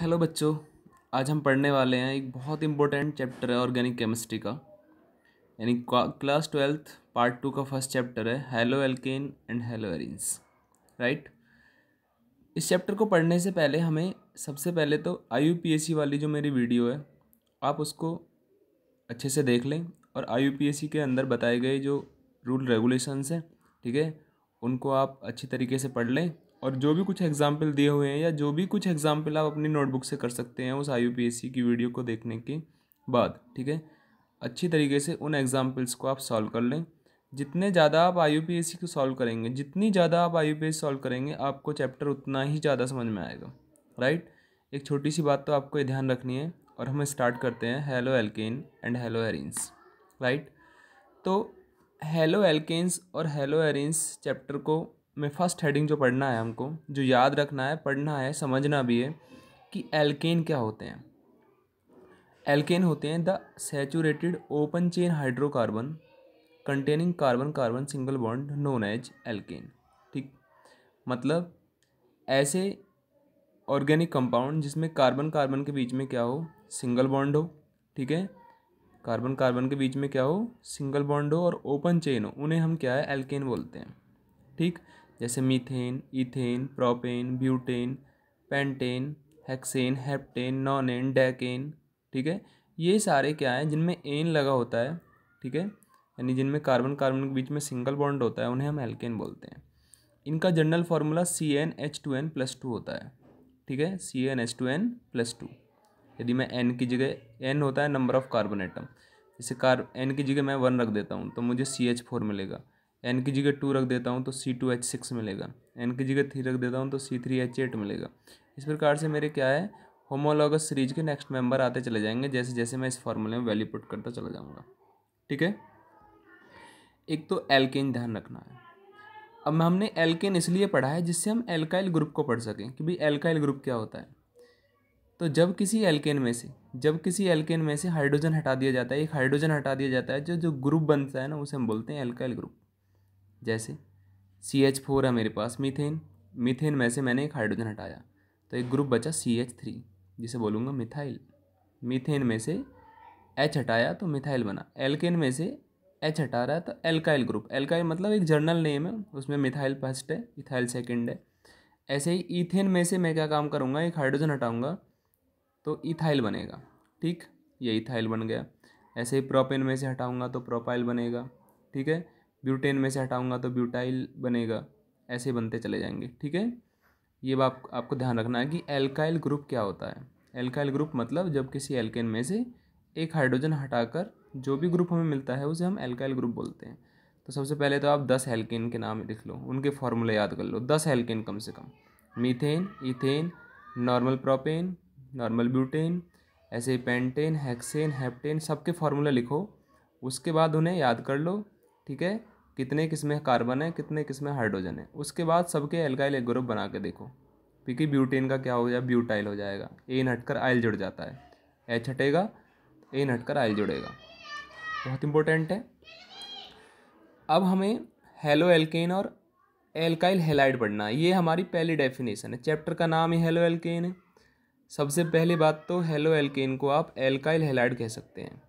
Hello बच्चों। आज हम पढ़ने वाले हैं एक बहुत इम्पोर्टेंट चैप्टर है ऑर्गेनिक केमिस्ट्री का, यानी क्लास 12th पार्ट 2 का फर्स्ट चैप्टर है halo alkane and hello arenes. Right. इस चैप्टर को पढ़ने से पहले हमें सबसे पहले तो IUPAC वाली जो मेरी वीडियो है आप उसको अच्छे से देख लें और IUPAC के अंदर बताए गए जो रूल रेगुलेशंस हैं, ठीक है, उनको आप अच्छी तरीके से पढ़ लें। और जो भी कुछ एग्जाम्पल दिए हुए हैं या जो भी कुछ एग्जाम्पल आप अपनी नोटबुक से कर सकते हैं उस IUPAC की वीडियो को देखने के बाद, ठीक है, अच्छी तरीके से उन एग्जाम्पल्स को आप सॉल्व कर लें। जितने ज़्यादा आप IUPAC को सॉल्व करेंगे, जितनी ज़्यादा आप IUPAC सॉल्व करेंगे, आपको चैप्टर उतना ही ज़्यादा समझ में आएगा। राइट। एक छोटी सी बात तो आपको ये ध्यान रखनी है और हम स्टार्ट करते हैं halo alkane and hello arenes. Right. तो हेलो एल्केन्स और हेलो एरीन्स चैप्टर को में फर्स्ट हेडिंग जो पढ़ना है, हमको जो याद रखना है, पढ़ना है, समझना भी है कि एल्केन क्या होते हैं। एल्केन होते हैं the saturated open chain hydrocarbon containing carbon carbon single bond known as alkane. ठीक, मतलब ऐसे ऑर्गेनिक कंपाउंड जिसमें कार्बन कार्बन के बीच में क्या हो, सिंगल बॉन्ड हो। ठीक है, कार्बन कार्बन के बीच में क्या हो, सिंगल बॉन्ड हो और ओपन चेन हो, उन्हें हम क्या है, एल्केन बोलते हैं। ठीक, जैसे methane, ethane, propane, butane, pentane, hexane, heptane, nonane, decane. ठीक है, ये सारे क्या हैं जिनमें एन लगा होता है। ठीक है, यानी जिनमें कार्बन कार्बन के बीच में सिंगल बॉन्ड होता है, उन्हें हम एल्केन बोलते हैं। इनका जनरल फार्मूला CnH2n+2 होता है। ठीक है, CnH2n+2। यदि मैं n की जगह, n होता है नंबर ऑफ कार्बन एटम, जैसे n की जगह मैं 1 रख देता हूँ तो मुझे CH4 मिलेगा। n की जगह 2 रख देता हूँ तो C2H6 मिलेगा। n की जगह 3 रख देता हूँ तो C3H8 मिलेगा। इस प्रकार से मेरे क्या है, होमोलॉगस सीरीज के नेक्स्ट मेंबर आते चले जाएंगे जैसे जैसे मैं इस फार्मूले में वैल्यू पुट करता चला जाऊँगा। ठीक है, एक तो एल्केन ध्यान रखना है। अब हमने एल्केन इसलिए पढ़ा है जिससे हम एल्काइल ग्रुप को पढ़ सकें कि भाई एल्काइल ग्रुप क्या होता है। तो जब किसी एल्केन में से हाइड्रोजन हटा दिया जाता है, एक हाइड्रोजन हटा दिया जाता है, जो जो ग्रुप बनता है ना, उसे हम बोलते हैं एल्काइल ग्रुप। जैसे CH4 है मेरे पास, मीथेन में से मैंने एक हाइड्रोजन हटाया तो एक ग्रुप बचा CH3, जिसे बोलूँगा मिथाइल। मीथेन में से H हटाया तो मिथाइल बना। एल्केन में से H हटा रहा है तो एल्काइल ग्रुप। एल्काइल मतलब एक जर्नल नेम है, उसमें मिथाइल फर्स्ट है, इथाइल सेकंड है। ऐसे ही ईथेन में से मैं क्या काम करूँगा, एक हाइड्रोजन हटाऊँगा तो इथाइल बनेगा। ठीक, ये इथाइल बन गया। ऐसे ही प्रोपेन में से हटाऊँगा तो प्रोपाइल बनेगा। ठीक है, ब्यूटेन में से हटाऊँगा तो ब्यूटाइल बनेगा। ऐसे बनते चले जाएंगे। ठीक है, ये बात आपको ध्यान रखना है कि एल्काइल ग्रुप क्या होता है। एल्काइल ग्रुप मतलब जब किसी एल्केन में से एक हाइड्रोजन हटाकर जो भी ग्रुप हमें मिलता है उसे हम एल्काइल ग्रुप बोलते हैं। तो सबसे पहले तो आप 10 एल्केन के नाम लिख लो, उनके फॉर्मूले याद कर लो। 10 एल्केन कम से कम, methane, ethane, normal propane, normal butane, ऐसे ही पेंटेन, हेक्सेन, हेप्टेन, सबके फार्मूले लिखो। उसके बाद उन्हें याद कर लो। ठीक है, कितने किस्में कार्बन है, कितने किस्में हाइड्रोजन है। उसके बाद सबके एल्काइल एक ग्रुप बना के देखो, क्योंकि ब्यूटेन का क्या हो जाए, ब्यूटाइल हो जाएगा। एन हटकर आइल जुड़ जाता है, एच हटेगा, एन हटकर आइल जुड़ेगा। बहुत इंपॉर्टेंट है। अब हमें हेलो एल्केन और एल्काइल हेलाइड पढ़ना है। ये हमारी पहली डेफिनेशन है, चैप्टर का नाम ही हेलो एल्केन है। सबसे पहली बात तो हेलो एल्केन को आप एल्काइल हेलाइड कह सकते हैं।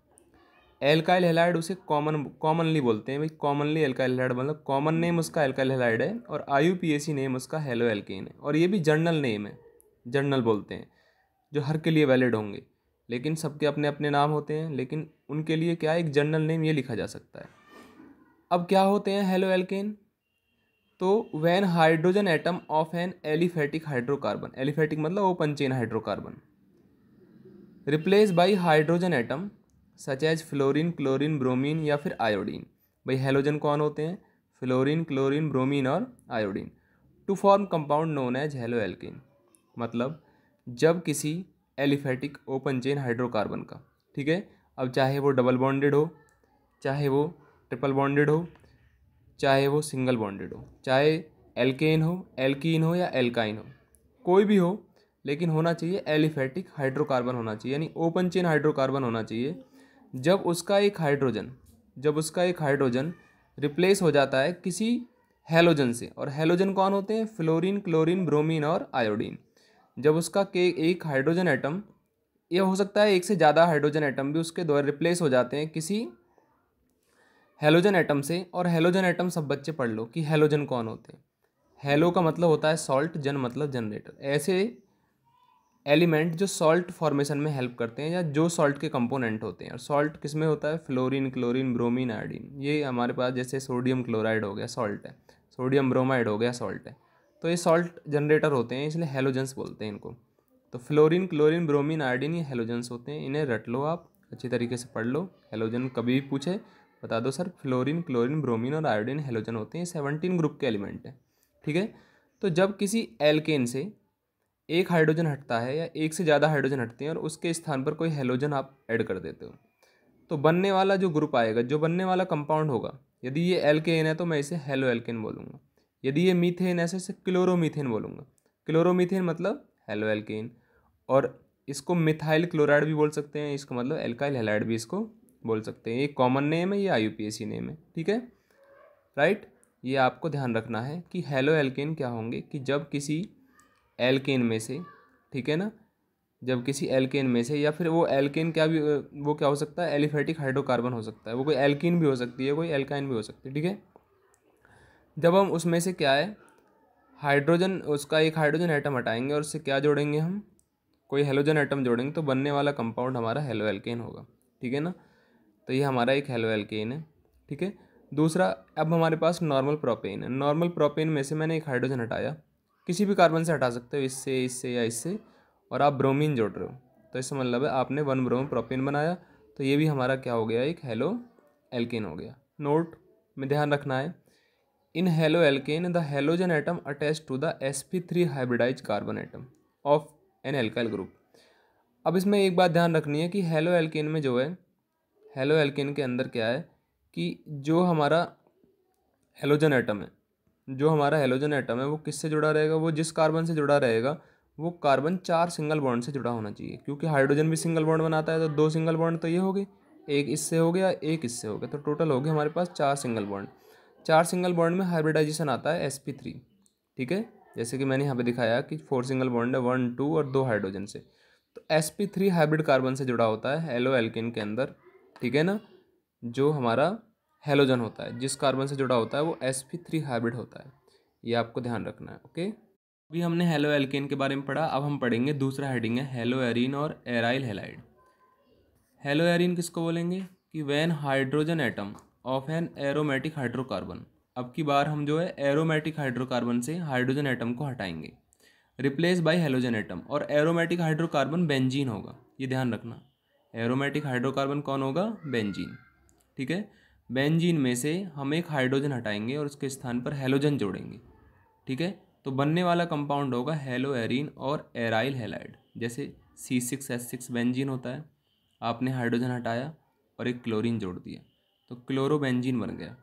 एल्काइल हेलाइड उसे कॉमनली बोलते हैं भाई, कॉमनली एल्काइल हेलाइड मतलब कॉमन नेम उसका एल्काइल हेलाइड है और IUPAC नेम उसका हेलो एल्केन है। और ये भी जर्नल नेम है, जर्नल बोलते हैं, जो हर के लिए वैलिड होंगे, लेकिन सबके अपने अपने नाम होते हैं, लेकिन उनके लिए क्या एक जर्नल नेम ये लिखा जा सकता है। अब क्या होते हैं हेलो एल्केन, तो when hydrogen atom of an aliphatic hydrocarbon, aliphatic मतलब open chain hydrocarbon, replace by hydrogen atom such as fluorine, chlorine, bromine या फिर आयोडीन। भाई हेलोजन कौन होते हैं, फ्लोरीन, क्लोरीन, ब्रोमीन और iodine, to form compound known as haloalkane. मतलब जब किसी एलिफेटिक ओपन चेन हाइड्रोकार्बन का, ठीक है, अब चाहे वो डबल बॉन्डेड हो, चाहे वो ट्रिपल बॉन्डेड हो, चाहे वो सिंगल बॉन्डेड हो, चाहे एल्केन हो, एल्कीन हो या एल्काइन हो, कोई भी हो, लेकिन होना चाहिए एलिफेटिक हाइड्रोकार्बन होना चाहिए, यानी ओपन चेन हाइड्रोकार्बन होना चाहिए। जब उसका एक हाइड्रोजन रिप्लेस हो जाता है किसी हेलोजन से, और हेलोजन कौन होते हैं, फ्लोरीन, क्लोरीन, ब्रोमीन और आयोडीन। जब उसका के एक हाइड्रोजन एटम, ये हो सकता है एक से ज़्यादा हाइड्रोजन एटम भी उसके द्वारा रिप्लेस हो जाते हैं किसी हेलोजन एटम से। और हेलोजन एटम सब बच्चे पढ़ लो कि हेलोजन कौन होते हैं। हेलो का मतलब होता है सॉल्ट, जन मतलब जनरेटर। ऐसे एलिमेंट जो सॉल्ट फॉर्मेशन में हेल्प करते हैं या जो सॉल्ट के कंपोनेंट होते हैं। और सॉल्ट किस में होता है? Fluorine, chlorine, bromine, iodine. ये हमारे पास जैसे सोडियम क्लोराइड हो गया सॉल्ट है, सोडियम ब्रोमाइड हो गया सॉल्ट है। तो ये सॉल्ट जनरेटर होते हैं, इसलिए हेलोजेंस बोलते हैं इनको। तो फ्लोरीन, क्लोरीन, ब्रोमीन, आयोडीन ये हेलोजेंस होते हैं। इन्हें रट लो, आप अच्छी तरीके से पढ़ लो। हेलोजन कभी भी पूछे बता दो सर फ्लोरीन, क्लोरीन, ब्रोमीन और आयोडीन हेलोजन होते हैं। 17 ग्रुप के एलिमेंट हैं, ठीक है। तो जब किसी एल्केन से एक हाइड्रोजन हटता है या एक से ज़्यादा हाइड्रोजन हटते हैं और उसके स्थान पर कोई हेलोजन आप ऐड कर देते हो, तो बनने वाला जो ग्रुप आएगा, जो बनने वाला कंपाउंड होगा, यदि ये एल्केन है तो मैं इसे हेलो एल्केन बोलूँगा। यदि ये मीथेन है तो इसे क्लोरोमीथेन बोलूँगा। क्लोरोमीथेन मतलब हेलो एल्केन। और इसको मिथाइल क्लोराइड भी बोल सकते हैं, इसका मतलब एल्काइल हैलाइड भी इसको बोल सकते हैं। ये कॉमन नेम है, ये IUPAC नेम है, ठीक है, राइट। ये आपको ध्यान रखना है कि हेलो एल्केन क्या होंगे कि जब किसी एल्केन में से, ठीक है ना, जब किसी एल्केन में से, या फिर वो एल्केन क्या भी, वो क्या हो सकता है? एलिफेटिक हाइड्रोकार्बन हो सकता है, वो कोई एल्कीन भी हो सकती है, कोई एल्काइन भी हो सकती है, ठीक है। जब हम उसमें से क्या है, हाइड्रोजन, उसका एक हाइड्रोजन एटम हटाएंगे और उससे क्या जोड़ेंगे हम? कोई हेलोजन एटम जोड़ेंगे, तो बनने वाला कंपाउंड हमारा हेलो एल्केन होगा, ठीक है ना। तो ये हमारा एक हेलो एल्केन है, ठीक है। दूसरा, अब हमारे पास नॉर्मल प्रोपेन है। नॉर्मल प्रोपेन में से मैंने एक हाइड्रोजन हटाया, किसी भी कार्बन से हटा सकते हो, इससे, इससे या इससे, और आप ब्रोमीन जोड़ रहे हो, तो इसका मतलब है आपने 1 ब्रोम प्रोपेन बनाया। तो ये भी हमारा क्या हो गया? एक हेलो एल्केन हो गया। नोट में ध्यान रखना है, in haloalkane the halogen atom attach to the sp3 hybridise carbon atom of an alkyl group. अब इसमें एक बात ध्यान रखनी है कि हेलो एल्केन में जो है, हेलो एल्केन के अंदर क्या है कि जो हमारा हेलोजन एटम है, जो हमारा हेलोजन एटम है वो किससे जुड़ा रहेगा? वो जिस कार्बन से जुड़ा रहेगा वो कार्बन 4 सिंगल बॉन्ड से जुड़ा होना चाहिए, क्योंकि हाइड्रोजन भी सिंगल बॉन्ड बनाता है। तो 2 सिंगल बॉन्ड तो ये हो गए, एक इससे हो गया, एक इससे हो गया, तो टोटल हो गया हमारे पास 4 सिंगल बॉन्ड। 4 सिंगल बॉन्ड में हाइब्रिडाइजेशन आता है sp3, ठीक है। जैसे कि मैंने यहाँ पे दिखाया कि 4 सिंगल बॉन्ड है, 1 2 और 2 हाइड्रोजन से। तो sp3 हाइब्रिड कार्बन से जुड़ा होता है हेलो एल्केन के अंदर, ठीक है ना। जो हमारा हेलोजन होता है, जिस कार्बन से जुड़ा होता है वो sp3 हाइब्रिड होता है। ये आपको ध्यान रखना है, ओके। अभी हमने हेलो एल्केन के बारे में पढ़ा, अब हम पढ़ेंगे दूसरा हेडिंग है हेलो एरीन और एराइल हैलाइड। हेलो एरीन किसको बोलेंगे कि when hydrogen atom of an aromatic hydrocarbon. अब की बार हम जो है एरोमेटिक हाइड्रोकार्बन से हाइड्रोजन एटम को हटाएंगे, रिप्लेस बाय हेलोजन एटम। और एरोमेटिक हाइड्रोकार्बन बेंजीन होगा, ये ध्यान रखना। एरोमेटिक हाइड्रोकार्बन कौन होगा? बेंजीन, ठीक है। बेंजीन में से हम एक हाइड्रोजन हटाएंगे और उसके स्थान पर हेलोजन जोड़ेंगे, ठीक है। तो बनने वाला कंपाउंड होगा हेलो एरीन और एराइल हैलाइड। जैसे C6H6 बेंजीन होता है, आपने हाइड्रोजन हटाया और एक क्लोरीन जोड़ दिया तो क्लोरोबेंजीन बन गया,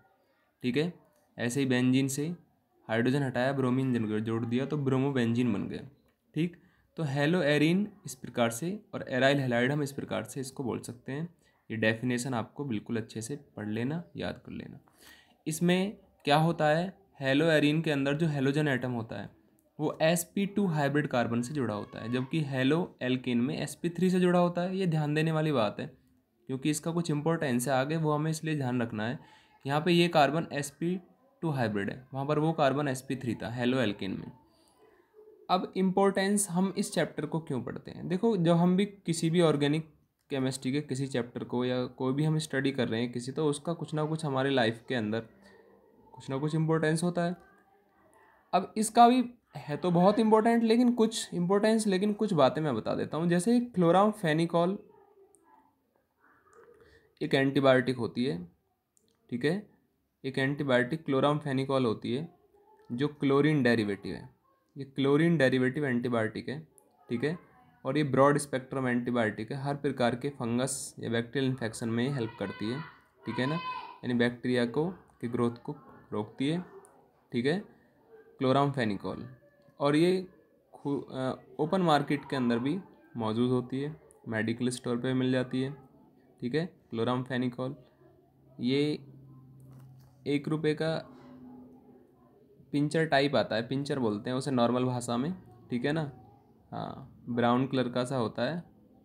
ठीक है। ऐसे ही बेंजीन से हाइड्रोजन हटाया, ब्रोमीन जोड़ दिया तो ब्रोमोबेंजीन बन गया, ठीक। तो हेलो एरीन इस प्रकार से और एराइल हैलाइड हम इस प्रकार से इसको बोल सकते हैं। ये डेफिनेशन आपको बिल्कुल अच्छे से पढ़ लेना, याद कर लेना। इसमें क्या होता है, हेलो एरीन के अंदर जो हेलोजन एटम होता है वो sp2 हाइब्रिड कार्बन से जुड़ा होता है, जबकि हेलो एल्केन में sp3 से जुड़ा होता है। ये ध्यान देने वाली बात है, क्योंकि इसका कुछ इंपॉर्टेंस है आगे, वो हमें इसलिए ध्यान रखना है। यहाँ पे ये कार्बन sp2 हाइब्रिड है, वहाँ पर वो कार्बन sp3 था हेलो एल्केन में। अब इम्पोर्टेंस हम इस चैप्टर को क्यों पढ़ते हैं? देखो, जब हम भी किसी भी ऑर्गेनिक केमिस्ट्री के किसी चैप्टर को या कोई भी हम स्टडी कर रहे हैं किसी, तो उसका कुछ ना कुछ हमारे लाइफ के अंदर कुछ ना कुछ इम्पोर्टेंस होता है। अब इसका भी है तो बहुत इम्पोर्टेंट, लेकिन कुछ इम्पोर्टेंस, लेकिन कुछ बातें मैं बता देता हूँ। जैसे क्लोरामफेनिकॉल एक एंटीबायोटिक होती है, ठीक है। एक एंटीबायोटिक क्लोरामफेनिकॉल होती है जो क्लोरीन डेरिवेटिव है। ये क्लोरीन डेरिवेटिव एंटीबायोटिक है, ठीक है। और ये ब्रॉड स्पेक्ट्रम एंटीबायोटिक है, हर प्रकार के फंगस या बैक्टीरियल इन्फेक्शन में हेल्प करती है, ठीक है ना। यानी बैक्टीरिया को की ग्रोथ को रोकती है, ठीक है, क्लोरामफेनिकॉल। और ये ओपन मार्केट के अंदर भी मौजूद होती है, मेडिकल स्टोर पे मिल जाती है, ठीक है। क्लोरामफेनिकॉल ये 1 रुपये का पिंचर टाइप आता है, पिंचर बोलते हैं उसे नॉर्मल भाषा में, ठीक है ना। हाँ, ब्राउन कलर का सा होता है,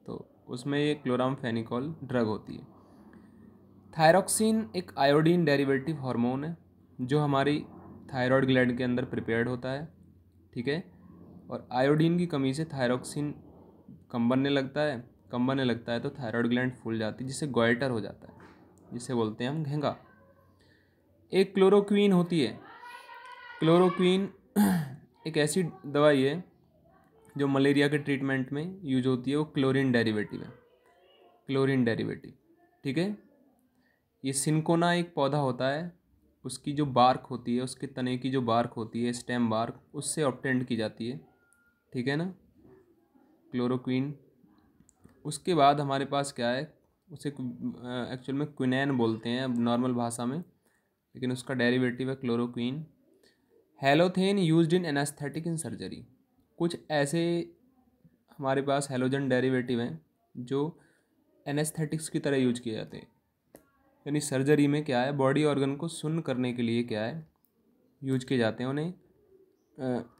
तो उसमें ये क्लोरामफेनिकोल ड्रग होती है। थायरॉक्सिन एक आयोडीन डेरिवेटिव हार्मोन है जो हमारी थायराइड ग्लैंड के अंदर प्रिपेयर्ड होता है, ठीक है। और आयोडीन की कमी से थायरॉक्सिन कम बनने लगता है तो थायराइड ग्लैंड फूल जाती है, जिससे गोइटर हो जाता है, जिसे बोलते हैं हम घेंगा। एक क्लोरोक्वीन होती है। क्लोरोक्वीन एक ऐसी दवाई है जो मलेरिया के ट्रीटमेंट में यूज होती है। वो क्लोरीन डेरिवेटिव है, क्लोरीन डेरिवेटिव, ठीक है। ये सिंकोना एक पौधा होता है, उसकी जो बार्क होती है, उसके तने की जो बार्क होती है, स्टेम बार्क, उससे ऑब्टेंड की जाती है, ठीक है ना, क्लोरोक्वीन। उसके बाद हमारे पास क्या है, उसे एक्चुअल में क्विनैन बोलते हैं अब नॉर्मल भाषा में, लेकिन उसका डेरिवेटिव है chloroquine. Halothane used in anaesthetic in surgery. कुछ ऐसे हमारे पास हेलोजन डेरिवेटिव हैं जो एनेस्थेटिक्स की तरह यूज किए जाते हैं, यानी सर्जरी में क्या है, बॉडी ऑर्गन को सुन्न करने के लिए क्या है यूज किए जाते हैं उन्हें,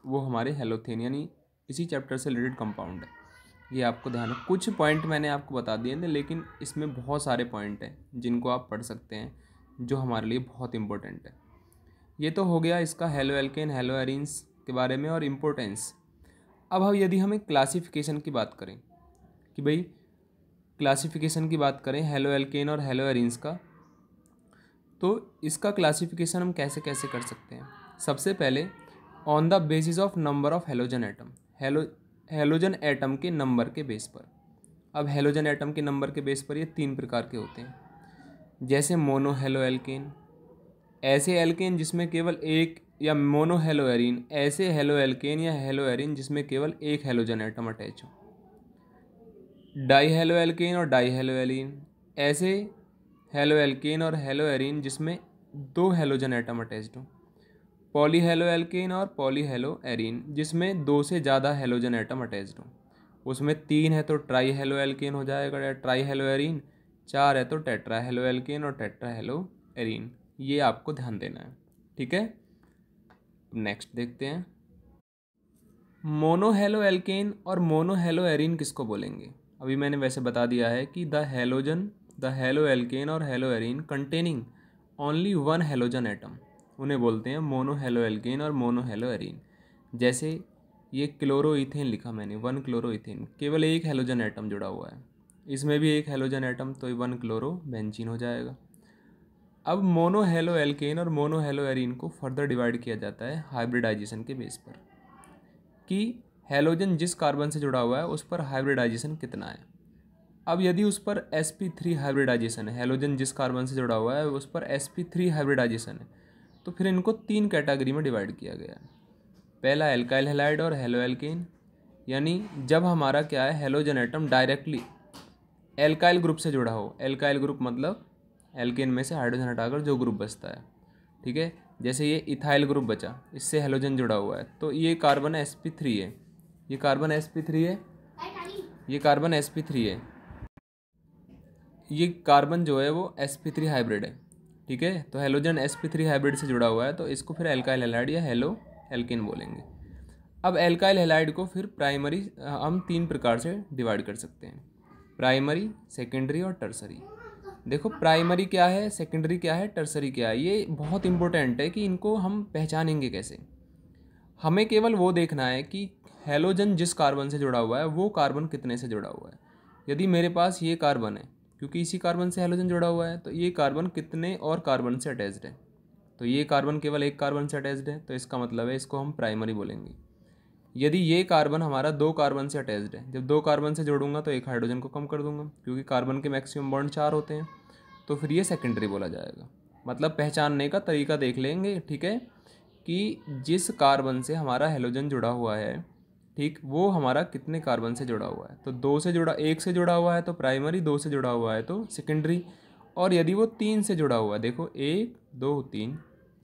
वो हमारे हेलोथेन यानी इसी चैप्टर से रिलेटेड कंपाउंड है। ये आपको ध्यान है, कुछ पॉइंट मैंने आपको बता दिए थे, लेकिन इसमें बहुत सारे पॉइंट हैं जिनको आप पढ़ सकते हैं, जो हमारे लिए बहुत इंपॉर्टेंट है। ये तो हो गया इसका हेलो एल्केन हेलो एरीन्स के बारे में और इम्पोर्टेंस। अब यदि हम एक क्लासिफिकेशन की बात करें कि भाई क्लासिफिकेशन की बात करें हेलो एल्केन और हेलो एरीन्स का, तो इसका क्लासिफिकेशन हम कैसे कैसे कर सकते हैं। सबसे पहले on the basis of number of halogen atom, halogen atom के नंबर के बेस पर। अब हेलोजन एटम के नंबर के बेस पर ये 3 प्रकार के होते हैं, जैसे मोनो हेलो एल्केन, ऐसे एल्केन जिसमें केवल एक, या मोनो हेलो एरीन, ऐसे हेलो एल्केन या हेलो एरीन जिसमें केवल एक हेलोजन एटम अटैच हो। डाई हेलो एल्केन और डाई हेलो एरीन, ऐसे हेलो एल्केन और हेलो एरीन जिसमें 2 हेलोजन एटम अटैच्ड हो। पॉली हेलो एल्केन और पॉली हेलो एरीन जिसमें 2 से ज़्यादा हेलोजन एटम अटैच्ड हो। उसमें 3 है तो ट्राई हेलो एल्केन हो जाएगा या ट्राई हेलो एरीन, 4 है तो टेट्रा हेलो एल्केन और टेट्रा हेलो एरीन। ये आपको ध्यान देना है, ठीक है। नेक्स्ट देखते हैं, मोनो हेलो एल्केन और मोनो हेलो एरीन किसको बोलेंगे। अभी मैंने वैसे बता दिया है कि द हेलो एल्केन और hello arene containing only 1 halogen atom, उन्हें बोलते हैं मोनो हेलो एल्केन और मोनो हेलो एरीन। जैसे ये क्लोरोइथेन लिखा मैंने, 1 क्लोरोइथेन, केवल एक हेलोजन एटम जुड़ा हुआ है, इसमें भी एक हेलोजन एटम, तो 1 क्लोरो बेंजीन हो जाएगा। अब मोनो हेलो एल्केन और मोनो हेलो एरीन को फर्दर डिवाइड किया जाता है हाइब्रिडाइजेशन के बेस पर, कि हेलोजन जिस कार्बन से जुड़ा हुआ है उस पर हाइब्रिडाइजेशन कितना है। अब यदि उस पर sp3 हाइब्रिडाइजेशन है, हेलोजन जिस कार्बन से जुड़ा हुआ है उस पर sp3 हाइब्रिडाइजेशन है, तो फिर इनको 3 कैटेगरी में डिवाइड किया गया है। पहला एल्काइल हैलाइड और हेलो एल्केन, यानी जब हमारा क्या है halogen atom directly alkyl group से जुड़ा हो। एल्काइल ग्रुप मतलब एल्केन में से हाइड्रोजन हटाकर जो ग्रुप बचता है, ठीक है। जैसे ये इथाइल ग्रुप बचा, इससे हेलोजन जुड़ा हुआ है, तो ये कार्बन sp3 है, ये कार्बन sp3 है, ये कार्बन sp3 है, ये कार्बन जो है वो sp3 हाइब्रिड है, ठीक है। तो हेलोजन sp3 हाइब्रिड से जुड़ा हुआ है, तो इसको फिर एल्काइल हैलाइड या हेलो एल्केन बोलेंगे। अब एल्काइल हैलाइड को फिर प्राइमरी हम 3 प्रकार से डिवाइड कर सकते हैं, प्राइमरी, सेकेंडरी और टर्सरी। देखो प्राइमरी क्या है, सेकेंडरी क्या है, टर्सरी क्या है, ये बहुत इंपॉर्टेंट है कि इनको हम पहचानेंगे कैसे। हमें केवल वो देखना है कि हेलोजन जिस कार्बन से जुड़ा हुआ है वो कार्बन कितने से जुड़ा हुआ है। यदि मेरे पास ये कार्बन है, क्योंकि इसी कार्बन से हेलोजन जुड़ा हुआ है, तो ये कार्बन कितने और कार्बन से अटैच्ड है। तो ये कार्बन केवल एक कार्बन से अटैच्ड है, तो इसका मतलब है इसको हम प्राइमरी बोलेंगे। यदि ये कार्बन हमारा 2 कार्बन से अटैच्ड है, जब 2 कार्बन से जोड़ूंगा तो एक हाइड्रोजन को कम कर दूंगा, क्योंकि कार्बन के मैक्सिमम बॉन्ड 4 होते हैं, तो फिर ये सेकेंडरी बोला जाएगा। मतलब पहचानने का तरीका देख लेंगे, ठीक है, कि जिस कार्बन से हमारा हेलोजन जुड़ा हुआ है, ठीक, वो हमारा कितने कार्बन से जुड़ा हुआ है। तो 1 से जुड़ा हुआ है तो प्राइमरी, 2 से जुड़ा हुआ है तो सेकेंडरी, और यदि वो 3 से जुड़ा हुआ है, देखो 1 2 3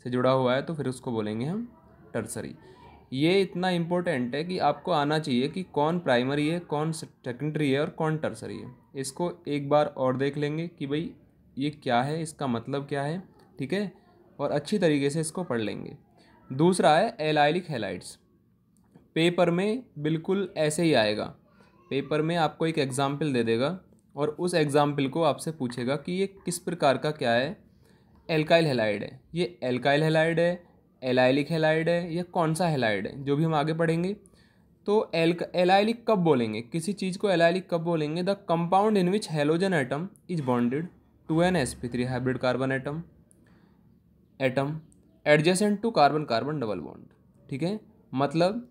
से जुड़ा हुआ है, तो फिर उसको बोलेंगे हम टर्सरी। ये इतना इम्पोर्टेंट है कि आपको आना चाहिए कि कौन प्राइमरी है, कौन सेकेंडरी है और कौन टर्सरी है। इसको एक बार और देख लेंगे कि भाई ये क्या है, इसका मतलब क्या है, ठीक है, और अच्छी तरीके से इसको पढ़ लेंगे। दूसरा है एलाइलिक हैलाइड्स। पेपर में बिल्कुल ऐसे ही आएगा। पेपर में आपको एक एग्जाम्पल दे देगा और उस एग्जाम्पल को आपसे पूछेगा कि ये किस प्रकार का क्या है, एल्काइल हैलाइड है, ये एल्काइल हैलाइड है, एलाइलिक हैलाइड है, या कौन सा हैलाइड है, जो भी हम आगे पढ़ेंगे। तो एलाइलिक कब बोलेंगे, किसी चीज़ को एलाइलिक कब बोलेंगे? The compound in which halogen atom is bonded to an sp3 hybrid carbon atom adjacent to carbon carbon double bond. ठीक है, मतलब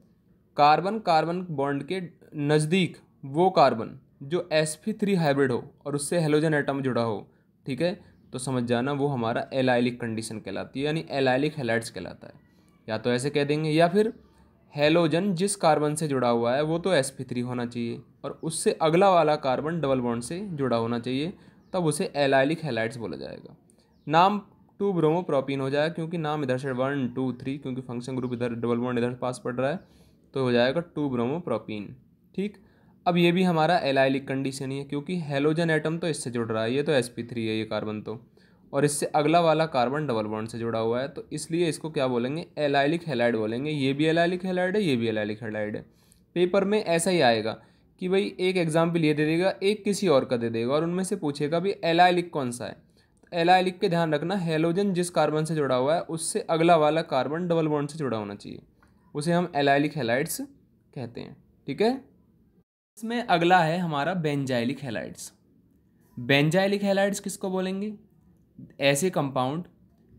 कार्बन कार्बन बॉन्ड के नज़दीक वो कार्बन जो sp3 हाइब्रिड हो और उससे हेलोजन एटम जुड़ा हो। ठीक है, तो समझ जाना वो हमारा एलाइलिक कंडीशन कहलाती है, यानी एलाइलिक हैलाइड्स कहलाता है। या तो ऐसे कह देंगे, या फिर हेलोजन जिस कार्बन से जुड़ा हुआ है वो तो sp3 होना चाहिए और उससे अगला वाला कार्बन डबल बॉन्ड से जुड़ा होना चाहिए, तब उसे एलाइलिक हैलाइड्स बोला जाएगा। नाम 2 ब्रोमोप्रोपीन हो जाएगा, क्योंकि नाम इधर से 1 2 3, क्योंकि फंक्शन ग्रुप इधर डबल बॉन्ड इधर पास पड़ रहा है, तो हो जाएगा 2 ब्रोमोप्रोपीन। ठीक, अब ये भी हमारा एलाइलिक कंडीशन ही है, क्योंकि हेलोजन एटम तो इससे जुड़ रहा है, ये तो sp3 है ये कार्बन तो, और इससे अगला वाला कार्बन डबल बॉन्ड से जुड़ा हुआ है, तो इसलिए इसको क्या बोलेंगे? एलाइलिक हैलाइड बोलेंगे। ये भी एलाइलिक हैलाइड है, ये भी एलाइलिक हैलाइड है। पेपर में ऐसा ही आएगा कि भाई एक एग्जाम्पल ये दे देगा, एक किसी और का दे देगा, और उनमें से पूछेगा भी एलाइलिक कौन सा है। तो एलाइलिक के ध्यान रखना, हेलोजन जिस कार्बन से जुड़ा हुआ है उससे अगला वाला कार्बन डबल बॉन्ड से जुड़ा होना चाहिए, उसे हम एलाइलिक हैलाइड्स कहते हैं। ठीक है, इसमें अगला है हमारा बेंजाइलिक हैलाइड्स। बेंजाइलिक हैलाइड्स किसको बोलेंगे? ऐसे compound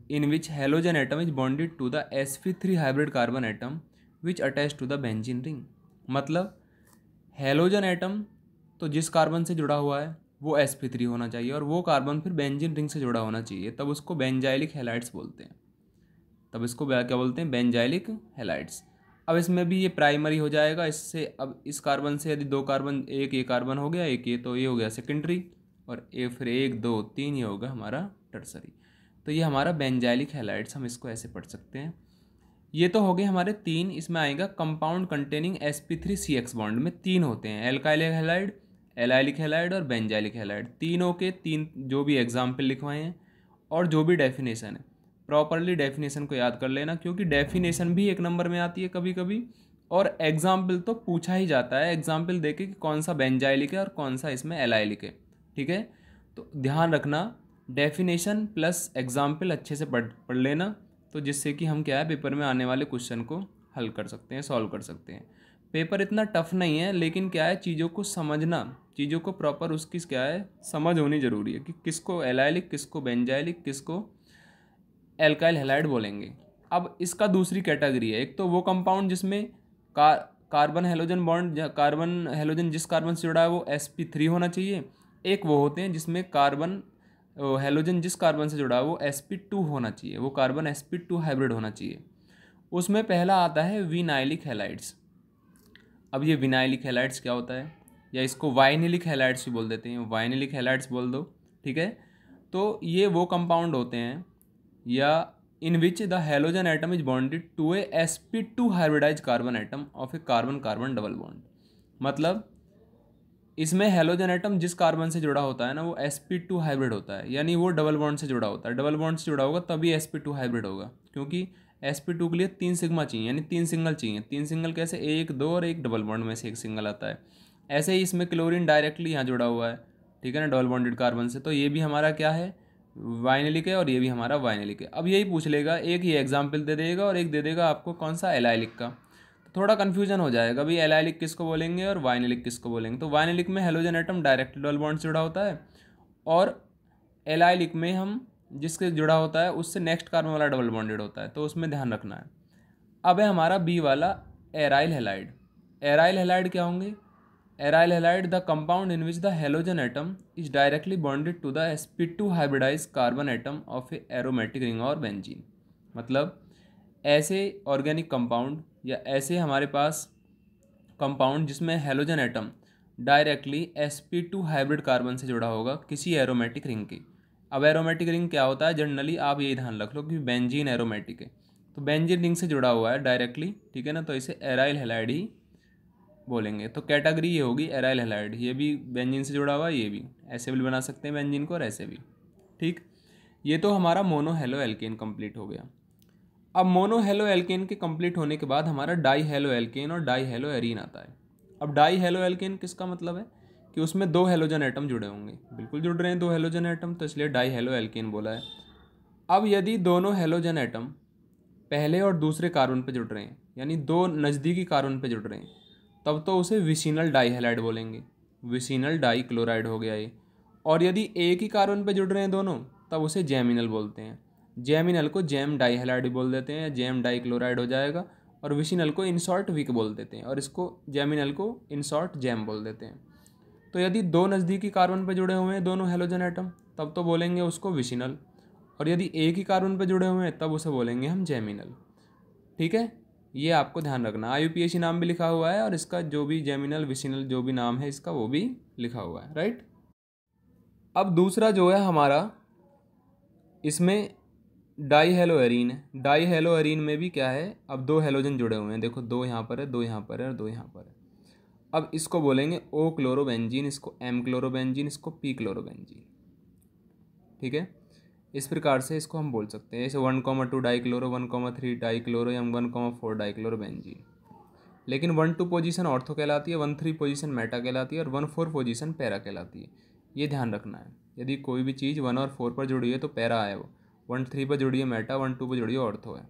in which halogen atom is bonded to the sp3 hybrid carbon atom which attach to the benzene ring. मतलब हेलोजन एटम तो जिस कार्बन से जुड़ा हुआ है वो sp3 होना चाहिए और वो कार्बन फिर बेंजीन रिंग से जुड़ा होना चाहिए, तब उसको बेंजाइलिक हैलाइड्स बोलते हैं। तब इसको क्या बोलते हैं? Benzylic halides. अब इसमें भी ये प्राइमरी हो जाएगा, इससे अब इस कार्बन से यदि 2 कार्बन, एक ये कार्बन हो गया, एक ये, तो ये हो गया सेकेंडरी, और ये फिर 1 2 3 ये होगा हमारा टर्सरी। तो ये हमारा बेंजाइलिक हैलाइड्स, हम इसको ऐसे पढ़ सकते हैं। ये तो हो गए हमारे 3। इसमें आएगा कंपाउंड कंटेनिंग sp3CX बॉन्ड में 3 होते हैं, एल्काइल हैलाइड, एलाइलिक हैलाइड और बेंजाइलिक हैलाइड। तीनों के 3 जो भी एग्जाम्पल लिखवाए हैं और जो भी डेफिनेशन है, प्रॉपरली डेफिनेशन को याद कर लेना, क्योंकि डेफिनेशन भी 1 नंबर में आती है कभी कभी, और एग्जाम्पल तो पूछा ही जाता है एग्जाम्पल देके कि कौन सा बेंजाइलिक है और कौन सा इसमें एलाइलिक है। ठीक है, तो ध्यान रखना, डेफिनेशन प्लस एग्जाम्पल अच्छे से पढ़ लेना, तो जिससे कि हम क्या है पेपर में आने वाले क्वेश्चन को हल कर सकते हैं, सॉल्व कर सकते हैं। पेपर इतना टफ नहीं है, लेकिन क्या है चीज़ों को समझना, चीज़ों को प्रॉपर उसकी क्या है समझ होनी ज़रूरी है कि किसको एलाइलिक, किसको बेंजाइलिक, किसको एल्काइल हैलाइड बोलेंगे। अब इसका दूसरी कैटेगरी है, एक तो वो कंपाउंड जिसमें carbon halogen bond, carbon halogen जिस कार्बन से जुड़ा है वो sp3 होना चाहिए। एक वो होते हैं जिसमें कार्बन हेलोजन जिस कार्बन से जुड़ा है वो sp2 होना चाहिए, वो कार्बन sp2 हाइब्रिड होना चाहिए। उसमें पहला आता है विनाइलिक हैलाइड्स। अब ये विनाइलिक हैलाइड्स क्या होता है, या इसको वाइनिलिक हैलाइड्स भी बोल देते हैं, वाइनिलिक हैलाइड्स बोल दो। ठीक है, तो ये वो कंपाउंड होते हैं या in which the halogen atom is bonded to a sp2 hybridise carbon atom of a carbon carbon double bond. मतलब इसमें हेलोजन एटम जिस कार्बन से जुड़ा होता है ना वो sp2 हाइब्रिड होता है, यानी वो डबल बॉन्ड से जुड़ा होता है। डबल बॉन्ड से जुड़ा होगा तभी sp2 हाइब्रिड होगा, क्योंकि sp2 के लिए 3 सिग्मा चाहिए, यानी 3 सिंगल चाहिए। 3 सिंगल कैसे? 1 2 और एक डबल बॉन्ड में से एक सिंगल आता है। ऐसे ही इसमें क्लोरीन डायरेक्टली यहाँ जुड़ा हुआ है, ठीक है ना, डबल बॉन्डेड कार्बन से, तो ये भी हमारा क्या है? वाइनिलिक है, और ये भी हमारा वाइनिलिक है। अब यही पूछ लेगा, एक ही एग्जाम्पल दे देगा और एक दे देगा आपको कौन सा? एलाइलिक का। तो थोड़ा कन्फ्यूजन हो जाएगा भाई, एलाइलिक किसको बोलेंगे और वाइनिलिक किसको बोलेंगे। तो वाइनिलिक में halogen atom direct double bond से जुड़ा होता है, और एलाइलिक में हम जिसके जुड़ा होता है उससे नेक्स्ट कार्बन वाला डबल बॉन्डेड होता है, तो उसमें ध्यान रखना है। अब है हमारा बी वाला एराइल हैलाइड। एराइल हैलाइड क्या होंगे? Aryl halide the compound in which the halogen atom is directly bonded to the sp2 hybridise carbon atom of a aromatic ring और बेंजीन। मतलब ऐसे ऑर्गेनिक कंपाउंड या ऐसे हमारे पास कंपाउंड जिसमें halogen atom directly sp2 hybrid carbon से जुड़ा होगा किसी एरोमेटिक रिंग की। अब एरोमेटिक रिंग क्या होता है? जनरली आप यही ध्यान रख लो कि बेंजीन एरोमेटिक है, तो बेंजीन रिंग से जुड़ा हुआ है डायरेक्टली, ठीक है ना, तो इसे एराइल हैलाइड ही बोलेंगे। तो कैटेगरी ये होगी एराइल हैलाइड, ये भी बेंजीन से जुड़ा हुआ है, ये भी ऐसे भी बना सकते हैं बेंजीन को और ऐसे भी। ठीक, ये तो हमारा मोनो हेलो एल्केन कंप्लीट हो गया। अब मोनो हेलो एल्केन के कंप्लीट होने के बाद हमारा डाई हेलो एल्केन और डाई हेलो एरीन आता है। अब डाई हेलो एल्केन किसका मतलब है कि उसमें दो हेलोजन एटम जुड़े होंगे, बिल्कुल जुड़ रहे हैं दो हेलोजन एटम, तो इसलिए डाई हेलो एल्केन बोला है। अब यदि दोनों हेलोजन एटम पहले और दूसरे कार्बन पे जुड़ रहे हैं, यानी दो नज़दीकी कार्बन पे जुड़ रहे हैं, तब तो उसे विसिनल डाई हैलाइड बोलेंगे, विसिनल डाई क्लोराइड हो गया ये। और यदि एक ही कार्बन पे जुड़ रहे हैं दोनों, तब उसे जैमिनल बोलते हैं। जैमिनल को जैम डाई हैलाइड बोल देते हैं, जैम डाई क्लोराइड हो जाएगा। और विसिनल को इन शॉर्ट विक बोल देते हैं, और इसको जैमिनल को इन शॉर्ट जैम बोल देते हैं। तो यदि दो नज़दीकी कार्बन पे जुड़े हुए हैं दोनों हेलोजन एटम, तब तो बोलेंगे उसको विसिनल। और यदि एक ही कार्बन पे जुड़े हुए हैं तब उसे बोलेंगे हम जैमिनल। ठीक है, ये आपको ध्यान रखना। IUPAC नाम भी लिखा हुआ है और इसका जो भी जैमिनल विसिनल जो भी नाम है इसका वो भी लिखा हुआ है, राइट। अब दूसरा जो है हमारा, इसमें डाई हेलो एरीन है। डाई हेलो एरीन में भी क्या है, अब दो हेलोजन जुड़े हुए हैं, देखो दो यहाँ पर है, दो यहाँ पर है और दो यहाँ पर है। अब इसको बोलेंगे O क्लोरोबेंजीन, इसको M क्लोरोबेंजीन, इसको P क्लोरोबेंजीन। ठीक है, इस प्रकार से इसको हम बोल सकते हैं, जैसे 1,2 डाई क्लोरो, 1,3 डाई क्लोरो या 1,4 डाई क्लोरोबेंजीन। लेकिन 1,2 पोजीशन ऑर्थो कहलाती है, 1,3 पोजीशन मेटा कहलाती है और 1,4 पोजीशन पैरा कहलाती है। ये ध्यान रखना है, यदि कोई भी चीज़ 1 और 4 पर जुड़ी है तो पैरा है वो, 1,3 पर जुड़ी है मेटा, 1,2 पर जुड़ी है ऑर्थो है।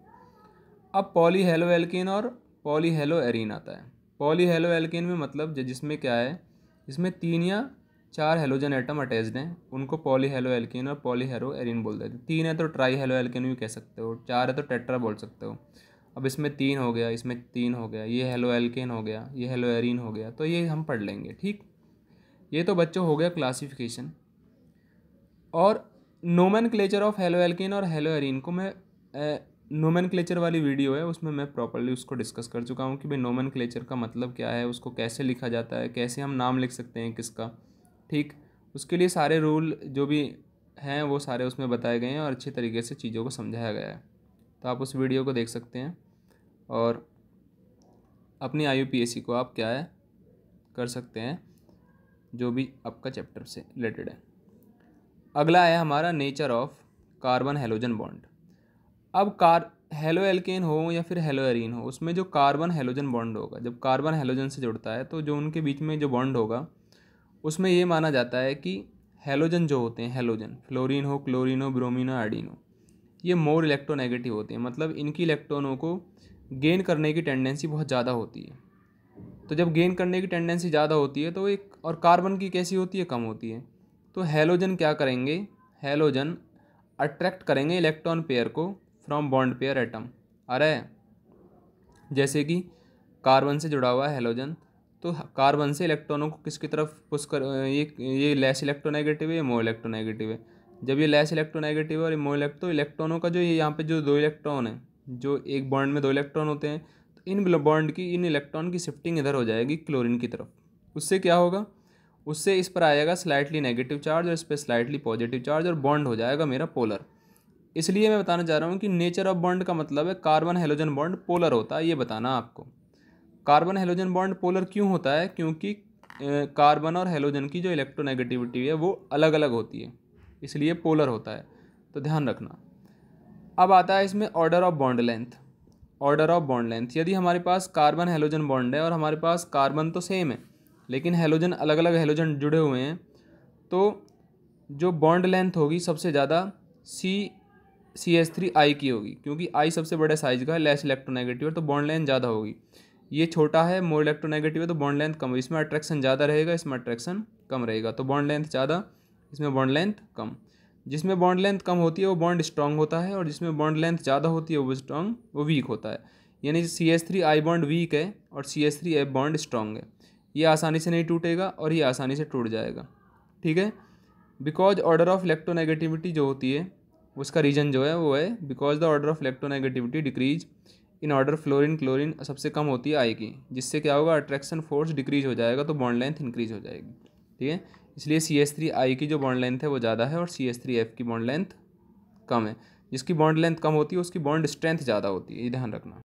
अब पॉली हेलो एल्केन और पॉली हेलो एरीन आता है। पॉली हेलो एल्केन में मतलब जिसमें क्या है, इसमें 3 या 4 हेलोजन एटम अटैच्ड हैं, उनको पॉली हेलो एल्केन और पॉली हेलो एरीन बोल देते हैं। 3 है तो ट्राई हेलो एल्केन भी कह सकते हो, 4 है तो टेट्रा बोल सकते हो। अब इसमें 3 हो गया, इसमें 3 हो गया, ये हेलो एल्केन हो गया, ये हेलो एरीन हो गया, तो ये हम पढ़ लेंगे। ठीक, ये तो बच्चों हो गया क्लासिफिकेशन। और नोमेनक्लेचर ऑफ हेलो एल्केन और हेलो एरीन को मैं नोमेनक्लेचर वाली वीडियो है उसमें मैं प्रॉपर्ली उसको डिस्कस कर चुका हूँ कि भाई नोमेनक्लेचर का मतलब क्या है, उसको कैसे लिखा जाता है, कैसे हम नाम लिख सकते हैं किसका। ठीक, उसके लिए सारे रूल जो भी हैं वो सारे उसमें बताए गए हैं और अच्छे तरीके से चीज़ों को समझाया गया है, तो आप उस वीडियो को देख सकते हैं और अपनी IUPAC को आप क्या है कर सकते हैं, जो भी आपका चैप्टर से रिलेटेड है। अगला है हमारा nature of carbon halogen bond. अब हेलो एल्केन हो या फिर हेलो एरीन हो, उसमें जो कार्बन हेलोजन बॉन्ड होगा, जब कार्बन हेलोजन से जुड़ता है तो जो उनके बीच में जो बॉन्ड होगा उसमें ये माना जाता है कि हेलोजन जो होते हैं, हेलोजन फ्लोरीन हो, क्लोरीन हो, ब्रोमीन हो, आयोडीन हो, ये मोर इलेक्ट्रोनेगेटिव होते हैं, मतलब इनकी इलेक्ट्रॉनों को गेन करने की टेंडेंसी बहुत ज़्यादा होती है। तो जब गेन करने की टेंडेंसी ज़्यादा होती है तो एक, और कार्बन की कैसी होती है, कम होती है, तो हेलोजन क्या करेंगे, हेलोजन अट्रैक्ट करेंगे इलेक्ट्रॉन पेयर को फ्रॉम बॉन्ड पेयर एटम। अरे जैसे कि कार्बन से जुड़ा हुआ है हेलोजन, तो कार्बन से इलेक्ट्रॉनों को किसकी तरफ पुश कर, ये लेस इलेक्ट्रोनेगेटिव है, ये मोर इलेक्ट्रोनेगेटिव है। जब ये लेस इलेक्ट्रोनेगेटिव है और ये मोर तो इलेक्ट्रॉनों का जो ये यहाँ पे जो दो इलेक्ट्रॉन है, जो एक बॉन्ड में दो इलेक्ट्रॉन होते हैं, तो इन बॉन्ड की, इन इलेक्ट्रॉन की शिफ्टिंग इधर हो जाएगी क्लोरीन की तरफ। उससे क्या होगा, उससे इस पर आएगा स्लाइटली नेगेटिव चार्ज और इस पर स्लाइटली पॉजिटिव चार्ज और बॉन्ड हो जाएगा मेरा पोलर। इसलिए मैं बताना चाह रहा हूँ कि नेचर ऑफ बॉन्ड का मतलब है कार्बन हेलोजन बॉन्ड पोलर होता है, ये बताना आपको। कार्बन हेलोजन बॉन्ड पोलर क्यों होता है, क्योंकि कार्बन और हेलोजन की जो इलेक्ट्रोनेगेटिविटी है वो अलग अलग होती है, इसलिए पोलर होता है, तो ध्यान रखना। अब आता है इसमें order of bond length. Order of bond length, यदि हमारे पास कार्बन हेलोजन बॉन्ड है और हमारे पास कार्बन तो सेम है लेकिन हेलोजन अलग अलग हेलोजन जुड़े हुए हैं, तो जो बॉन्ड लेंथ होगी सबसे ज़्यादा CH3I की होगी, क्योंकि I सबसे बड़े साइज का है, लेस इलेक्ट्रोनेगेटिव है, तो बॉन्ड लेंथ ज़्यादा होगी। ये छोटा है, मोर इलेक्ट्रोनेगेटिव है, तो बॉन्ड लेंथ कम होगी। इसमें अट्रैक्शन ज़्यादा रहेगा, इसमें अट्रैक्शन कम रहेगा, तो बॉन्ड लेंथ ज़्यादा, इसमें बॉन्ड लेंथ कम। जिसमें बॉन्ड लेंथ कम होती है वो बॉन्ड स्ट्रांग होता है, और जिसमें बॉन्ड लेंथ ज़्यादा होती है वो वीक होता है। यानी CH3I बॉन्ड वीक है और CH3F बॉन्ड स्ट्रांग है। ये आसानी से नहीं टूटेगा और ये आसानी से टूट जाएगा। ठीक है, बिकॉज ऑर्डर ऑफ इलेक्ट्रोनेगेटिविटी जो होती है उसका रीजन जो है वो है because the order of electronegativity decrease in order fluorine chlorine सबसे कम होती है I की, जिससे क्या होगा, अट्रैक्शन फोर्स डिक्रीज हो जाएगा, तो बॉन्ड लेंथ इंक्रीज हो जाएगी। ठीक है, इसलिए CH3I की जो बॉन्ड लेंथ है वो ज़्यादा है और CH3F की बॉन्ड लेंथ कम है। जिसकी बॉन्ड लेंथ कम होती है उसकी बॉन्ड स्ट्रेंथ ज़्यादा होती है, ये ध्यान रखना।